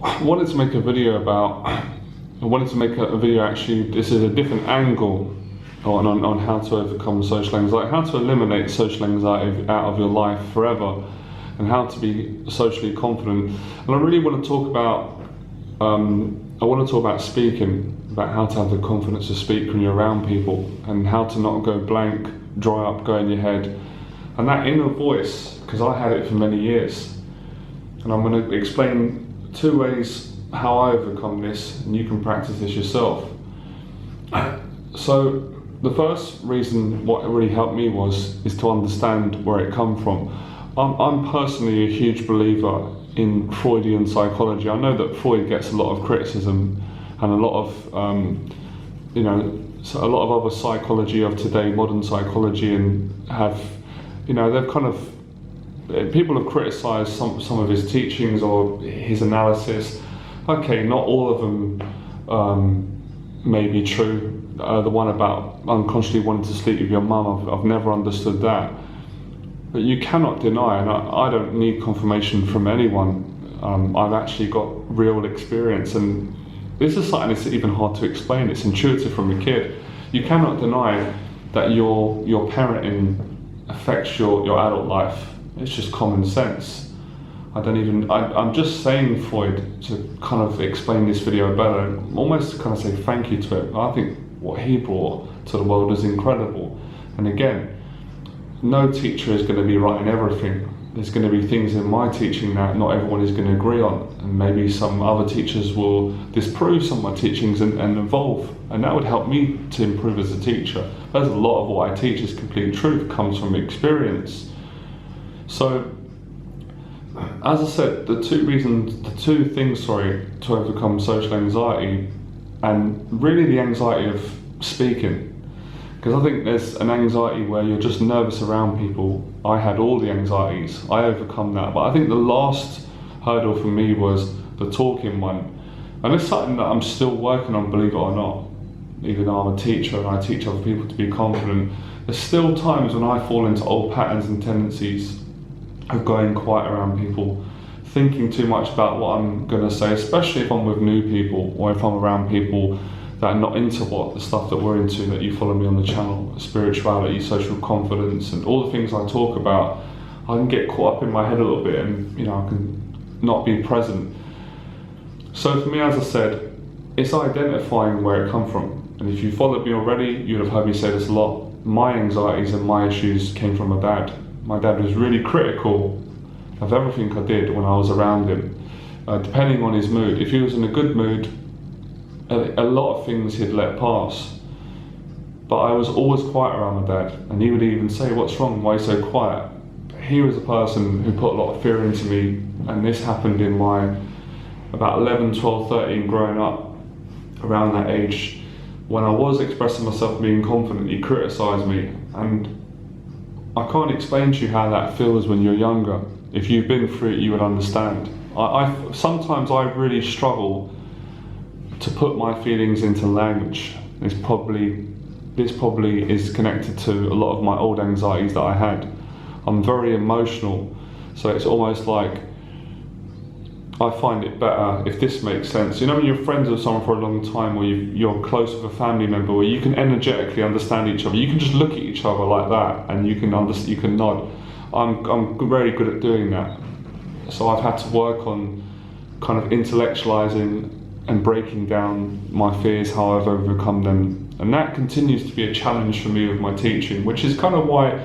I wanted to make a video about, actually, this is a different angle on how to overcome social anxiety, how to eliminate social anxiety out of your life forever, and how to be socially confident. And I really want to talk about, speaking, about how to have the confidence to speak when you're around people, and how to not go blank, dry up, go in your head. And that inner voice, because I had it for many years. And I'm going to explain 2 ways how I overcome this, and you can practice this yourself. So the first reason what really helped me is to understand where it come from. I'm personally a huge believer in Freudian psychology. I know that Freud gets a lot of criticism, and a lot of a lot of other psychology of today, modern psychology, and they've kind of, people have criticised some of his teachings or his analysis. Okay, not all of them may be true. The one about unconsciously wanting to sleep with your mum, I've never understood that. But you cannot deny, and I don't need confirmation from anyone. I've actually got real experience, and this is something that's even hard to explain. It's intuitive from a kid. You cannot deny that your parenting affects your adult life. It's just common sense. I'm just saying Freud to kind of explain this video better, almost to kind of say thank you to him. I think what he brought to the world is incredible. And again, no teacher is going to be right in everything. There's going to be things in my teaching that not everyone is going to agree on, and maybe some other teachers will disprove some of my teachings and evolve, and that would help me to improve as a teacher. There's a lot of what I teach is complete truth, comes from experience. So, as I said, the two things to overcome social anxiety, and really the anxiety of speaking. Because I think there's an anxiety where you're just nervous around people. I had all the anxieties, I overcome that. But I think the last hurdle for me was the talking one. And it's something that I'm still working on, believe it or not. Even though I'm a teacher and I teach other people to be confident, there's still times when I fall into old patterns and tendencies of going quiet around people, thinking too much about what I'm going to say, especially if I'm with new people or if I'm around people that are not into the stuff that we're into, that you follow me on the channel, spirituality, social confidence, and all the things I talk about. I can get caught up in my head a little bit, and I can not be present. So for me, as I said, it's identifying where it come from. And if you followed me already, you'd have heard me say this a lot. My anxieties and my issues came from my dad. My dad was really critical of everything I did when I was around him, depending on his mood. If he was in a good mood, a lot of things he'd let pass. But I was always quiet around my dad, and he would even say, "What's wrong? Why are you so quiet?" He was a person who put a lot of fear into me, and this happened in my about 11, 12, 13, growing up, around that age. When I was expressing myself being confident, he criticised me, and I can't explain to you how that feels when you're younger. If you've been through it, you would understand. Sometimes I really struggle to put my feelings into language. This probably is connected to a lot of my old anxieties that I had. I'm very emotional, so it's almost like I find it better if this makes sense. When you're friends with someone for a long time, or you're close with a family member, where you can energetically understand each other. You can just look at each other like that, and you can nod. I'm very good at doing that. So I've had to work on kind of intellectualizing and breaking down my fears, how I've overcome them. And that continues to be a challenge for me with my teaching, which is kind of why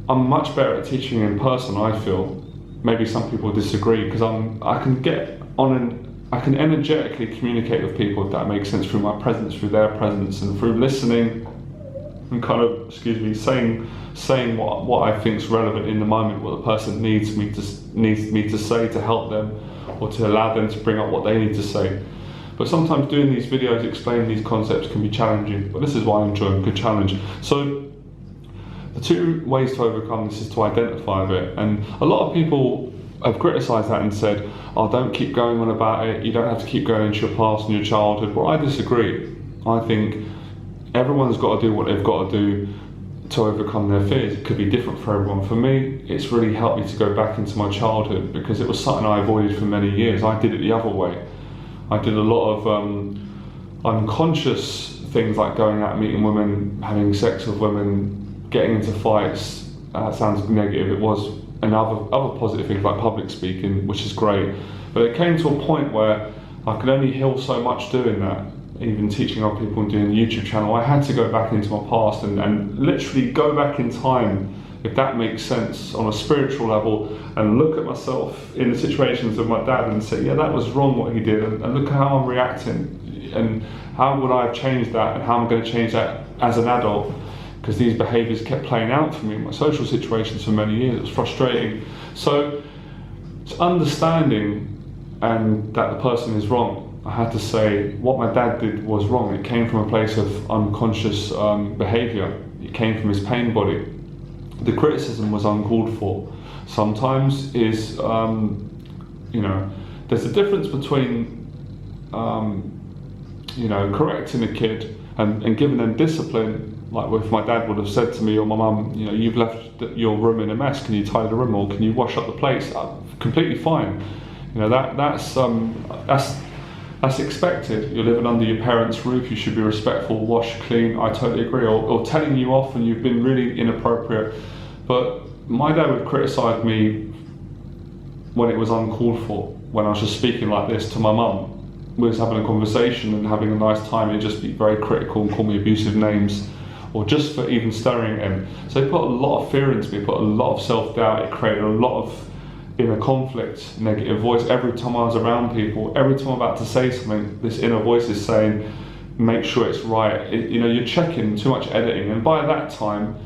I'm much better at teaching in person, I feel. Maybe some people disagree, because I can get on and I can energetically communicate with people, if that makes sense, through my presence, through their presence, and through listening and kind of, saying what I think is relevant in the moment, what the person needs me to say to help them, or to allow them to bring up what they need to say. But sometimes doing these videos, explaining these concepts, can be challenging, but this is why I enjoy a good challenge. So the 2 ways to overcome this is to identify it, and a lot of people have criticised that and said, "Oh, don't keep going on about it, you don't have to keep going into your past and your childhood." Well, I disagree. I think everyone's got to do what they've got to do to overcome their fears. It could be different for everyone. For me, it's really helped me to go back into my childhood, because it was something I avoided for many years. I did it the other way. I did a lot of unconscious things, like going out, meeting women, having sex with women, getting into fights. Sounds negative. It was. And other positive things like public speaking, which is great. But it came to a point where I could only heal so much doing that. Even teaching other people and doing a YouTube channel, I had to go back into my past and literally go back in time, if that makes sense, on a spiritual level, and look at myself in the situations of my dad and say, yeah, that was wrong what he did, and look at how I'm reacting, and how would I have changed that, and how I'm going to change that as an adult, because these behaviours kept playing out for me in my social situations for many years. It was frustrating. So it's understanding and that the person is wrong. I had to say what my dad did was wrong. It came from a place of unconscious behaviour. It came from his pain body. The criticism was uncalled for. Sometimes is, there's a difference between, correcting a kid and giving them discipline. Like if my dad would have said to me or my mum, you've left your room in a mess, can you tidy the room, or can you wash up the plates? Completely fine. That's expected. You're living under your parents' roof, you should be respectful, wash, clean. I totally agree. Or telling you off and you've been really inappropriate. But my dad would criticise me when it was uncalled for, when I was just speaking like this to my mum. We was having a conversation and having a nice time, he'd just be very critical and call me abusive names, or just for even staring at him. So he put a lot of fear into me, put a lot of self-doubt. It created a lot of inner conflict, negative voice. Every time I was around people, every time I'm about to say something, this inner voice is saying, make sure it's right. You're checking, too much editing. And by that time,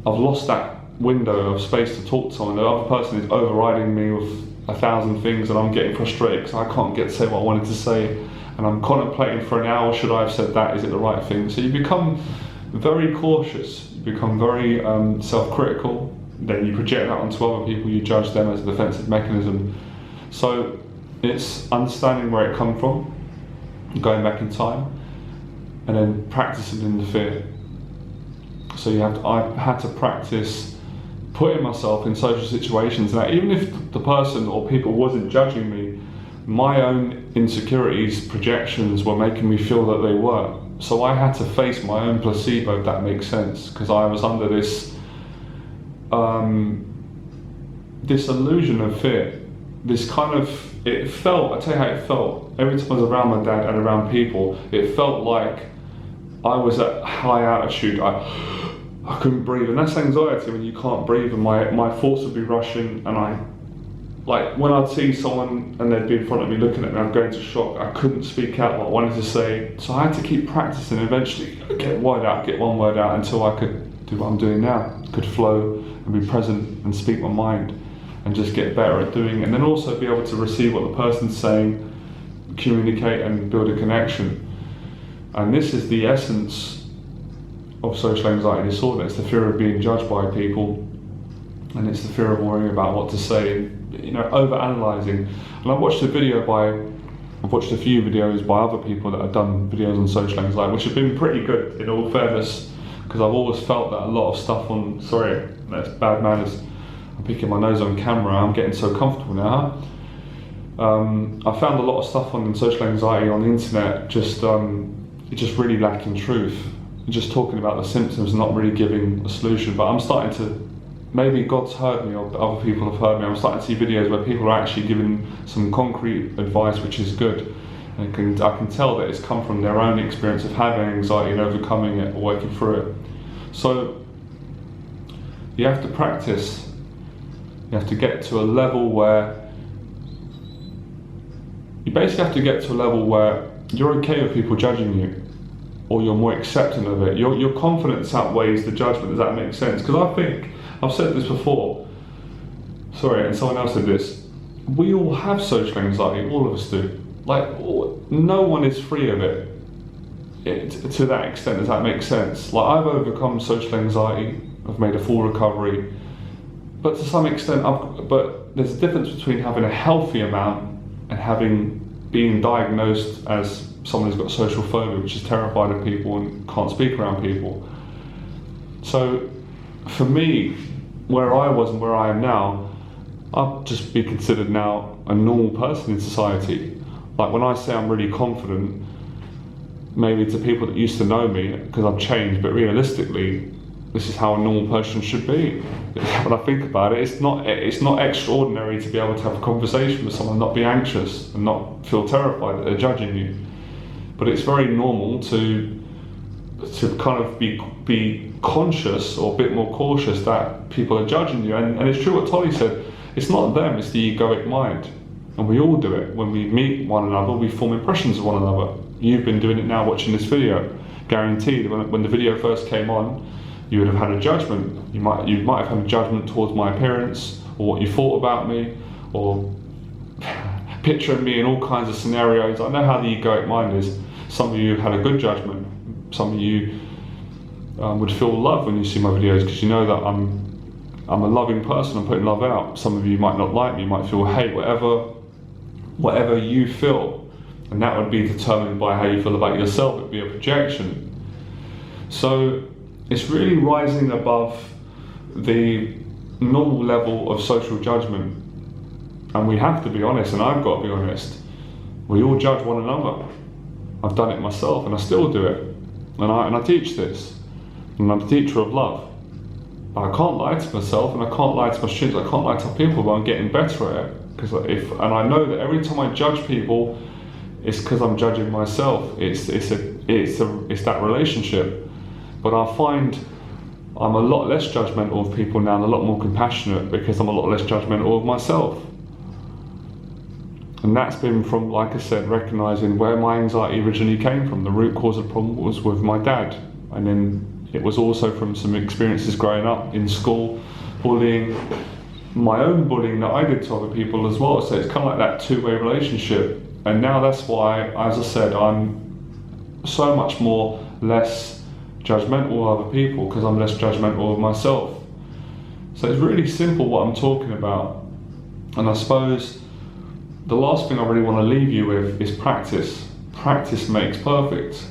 I've lost that window of space to talk to someone. The other person is overriding me with 1,000 things, and I'm getting frustrated because I can't get to say what I wanted to say. And I'm contemplating for an hour, should I have said that? Is it the right thing? So you become very cautious. You become very self-critical. Then you project that onto other people, you judge them as a defensive mechanism. So it's understanding where it come from, going back in time, and then practicing in the fear. So I had to practice putting myself in social situations. Now, even if the person or people wasn't judging me, my own insecurities, projections were making me feel that they were. So I had to face my own placebo, if that makes sense, because I was under this illusion of fear. This kind of, it felt, I'll tell you how it felt, every time I was around my dad and around people, it felt like I was at high altitude. I couldn't breathe, and that's anxiety when you can't breathe, and my thoughts would be rushing, and when I'd see someone and they'd be in front of me looking at me, I'd go into shock. I couldn't speak out what I wanted to say, so I had to keep practicing. Eventually get one word out until I could do what I'm doing now, could flow and be present and speak my mind and just get better at doing it, and then also be able to receive what the person's saying, communicate and build a connection. And this is the essence of social anxiety disorder. It's the fear of being judged by people, and it's the fear of worrying about what to say, over-analysing. And I've watched a few videos by other people that have done videos on social anxiety, which have been pretty good, in all fairness, because I've always felt that a lot of stuff on, sorry, that's bad manners, I'm picking my nose on camera, I'm getting so comfortable now. I found a lot of stuff on social anxiety on the internet, just really lacking truth. Just talking about the symptoms, not really giving a solution. But I'm starting to, maybe God's heard me or other people have heard me, I'm starting to see videos where people are actually giving some concrete advice, which is good. And I can tell that it's come from their own experience of having anxiety and overcoming it or working through it. So you have to practice. You have to get to a level where you basically have to get to a level where you're okay with people judging you, or you're more accepting of it. Your confidence outweighs the judgment. Does that make sense? Because I think, I've said this before, sorry, and someone else said this, we all have social anxiety, all of us do. No one is free of it to that extent. Does that make sense? I've overcome social anxiety, I've made a full recovery, but to some extent, but there's a difference between having a healthy amount and being diagnosed as someone who's got social phobia, which is terrified of people and can't speak around people. So for me, where I was and where I am now, I'd just be considered now a normal person in society. Like when I say I'm really confident, maybe to people that used to know me, because I've changed, but realistically, this is how a normal person should be. When I think about it, it's not extraordinary to be able to have a conversation with someone, not be anxious and not feel terrified that they're judging you. But it's very normal to kind of be conscious or a bit more cautious that people are judging you. And it's true what Tolly said, it's not them, it's the egoic mind. And we all do it. When we meet one another, we form impressions of one another. You've been doing it now watching this video. Guaranteed, when the video first came on, you would have had a judgment. You might have had a judgment towards my appearance, or what you thought about me, or picturing me in all kinds of scenarios. I know how the egoic mind is. Some of you had a good judgment. Some of you would feel love when you see my videos, because you know that I'm a loving person, I'm putting love out. Some of you might not like me, you might feel hate, whatever you feel. And that would be determined by how you feel about yourself. It would be a projection. So it's really rising above the normal level of social judgment. And we have to be honest, and I've got to be honest. We all judge one another. I've done it myself, and I still do it. And I teach this. And I'm a teacher of love. But I can't lie to myself, and I can't lie to my students, I can't lie to people, but I'm getting better at it. And I know that every time I judge people, it's because I'm judging myself. It's that relationship. But I find I'm a lot less judgmental of people now and a lot more compassionate, because I'm a lot less judgmental of myself. And that's been from, like I said, recognising where my anxiety originally came from. The root cause of the problem was with my dad. And then it was also from some experiences growing up in school, bullying, my own bullying that I did to other people as well. So it's kind of like that two-way relationship. And now that's why, as I said, I'm so much more less judgmental of other people, because I'm less judgmental of myself. So it's really simple what I'm talking about. And I suppose the last thing I really want to leave you with is practice. Practice makes perfect.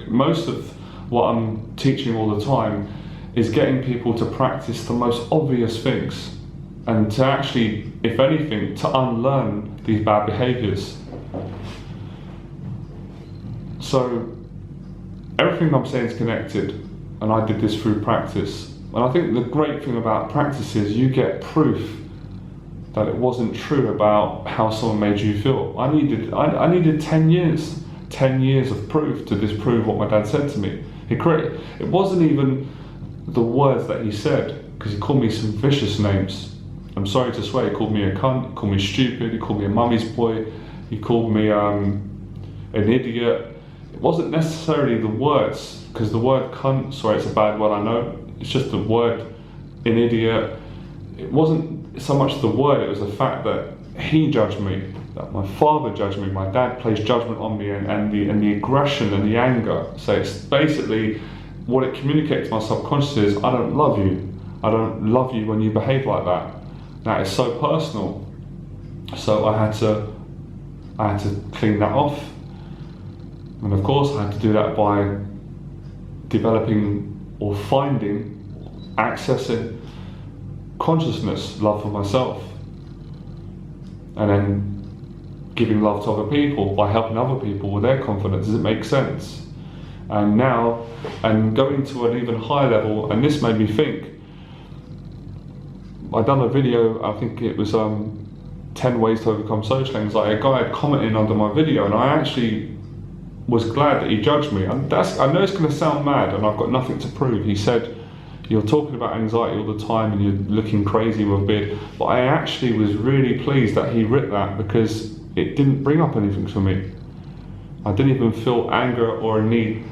Most of what I'm teaching all the time is getting people to practice the most obvious things, and to actually, if anything, to unlearn these bad behaviours. So everything I'm saying is connected, and I did this through practice. And I think the great thing about practice is you get proof that it wasn't true about how someone made you feel. I needed 10 years of proof to disprove what my dad said to me. It wasn't even the words that he said, because he called me some vicious names. I'm sorry to swear, he called me a cunt, he called me stupid, he called me a mummy's boy, he called me an idiot. It wasn't necessarily the words, because the word cunt, sorry, it's a bad word, I know, it's just the word an idiot. It wasn't so much the word, it was the fact that he judged me, that my father judged me, my dad placed judgment on me, and the aggression and the anger. So it's basically what it communicates to my subconscious is, I don't love you. I don't love you when you behave like that. That is so personal. So I had to clean that off. And of course I had to do that by developing or finding, accessing consciousness, love for myself, and then giving love to other people by helping other people with their confidence. Does it make sense? And now, and going to an even higher level, and this made me think, I done a video, I think it was 10 ways to overcome social anxiety. A guy had commented under my video, and I actually was glad that he judged me. And I know it's going to sound mad, and I've got nothing to prove. He said, you're talking about anxiety all the time and you're looking crazy with a beard. But I actually was really pleased that he writ that, because it didn't bring up anything for me. I didn't even feel anger or a need.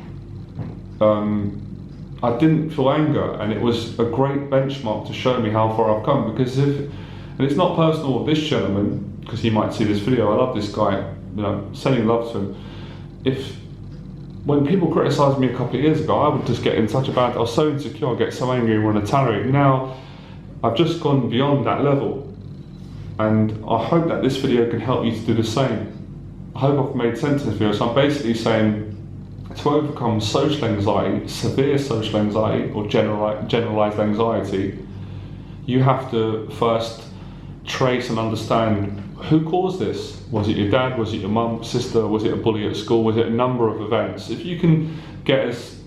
I didn't feel anger, and it was a great benchmark to show me how far I've come. Because and it's not personal with this gentleman, because he might see this video, I love this guy, sending love to him. When people criticised me a couple of years ago, I would just get in such a bad, I was so insecure, I'd get so angry and want to tolerate. Now, I've just gone beyond that level. And I hope that this video can help you to do the same. I hope I've made sense in this video. So I'm basically saying, to overcome social anxiety, severe social anxiety or generalized anxiety, you have to first trace and understand who caused this. Was it your dad? Was it your mum, sister? Was it a bully at school? Was it a number of events? If you can get as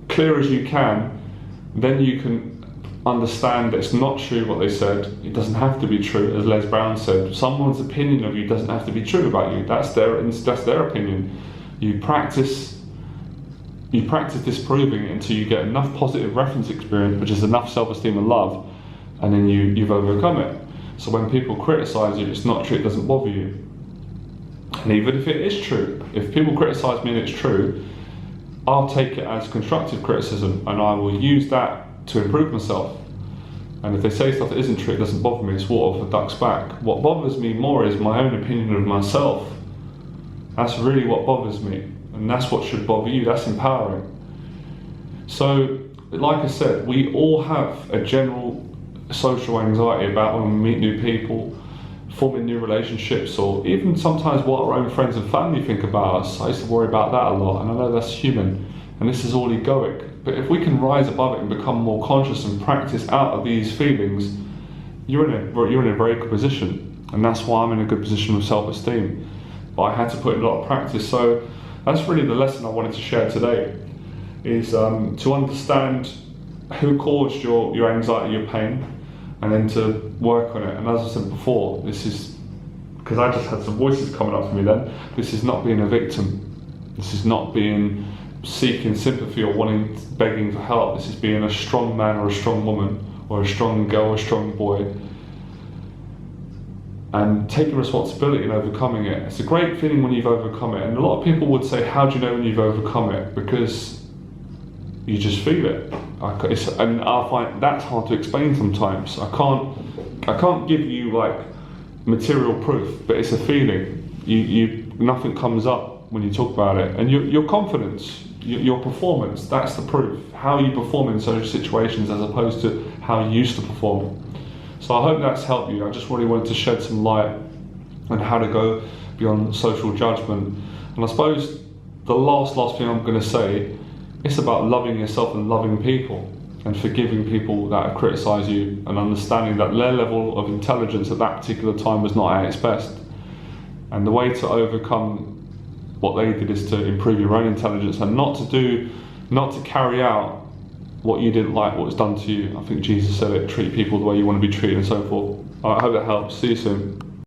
clear as you can, then you can understand that it's not true what they said. It doesn't have to be true, as Les Brown said. Someone's opinion of you doesn't have to be true about you. That's their opinion. You practice disproving it until you get enough positive reference experience, which is enough self-esteem and love, and then you've overcome it. So when people criticise you, it's not true, it doesn't bother you. And even if it is true, if people criticise me and it's true, I'll take it as constructive criticism and I will use that to improve myself. And if they say stuff that isn't true, it doesn't bother me, it's water off a duck's back. What bothers me more is my own opinion of myself. That's really what bothers me, and that's what should bother you. That's empowering. So, like I said, we all have a general social anxiety about when we meet new people, forming new relationships, or even sometimes what our own friends and family think about us. I used to worry about that a lot, and I know that's human, and this is all egoic. But if we can rise above it and become more conscious and practice out of these feelings, you're in a very good position, and that's why I'm in a good position with self-esteem. But I had to put in a lot of practice, so that's really the lesson I wanted to share today, is to understand who caused your anxiety, your pain, and then to work on it. And as I said before, this is, because I just had some voices coming up for me then, this is not being a victim. This is not being seeking sympathy or begging for help. This is being a strong man or a strong woman, or a strong girl or a strong boy, and taking responsibility and overcoming it. It's a great feeling when you've overcome it. And a lot of people would say, how do you know when you've overcome it? Because you just feel it. And I find that's hard to explain sometimes. I can't give you like material proof, but it's a feeling. Nothing comes up when you talk about it, and your confidence, your performance, that's the proof. How you perform in social situations as opposed to how you used to perform. So I hope that's helped you. I just really wanted to shed some light on how to go beyond social judgment. And I suppose the last thing I'm going to say, it's about loving yourself and loving people and forgiving people that criticise you, and understanding that their level of intelligence at that particular time was not at its best. And the way to overcome what they did is to improve your own intelligence, and not to carry out what you didn't like, what was done to you. I think Jesus said it, treat people the way you want to be treated and so forth. I hope that helps. See you soon.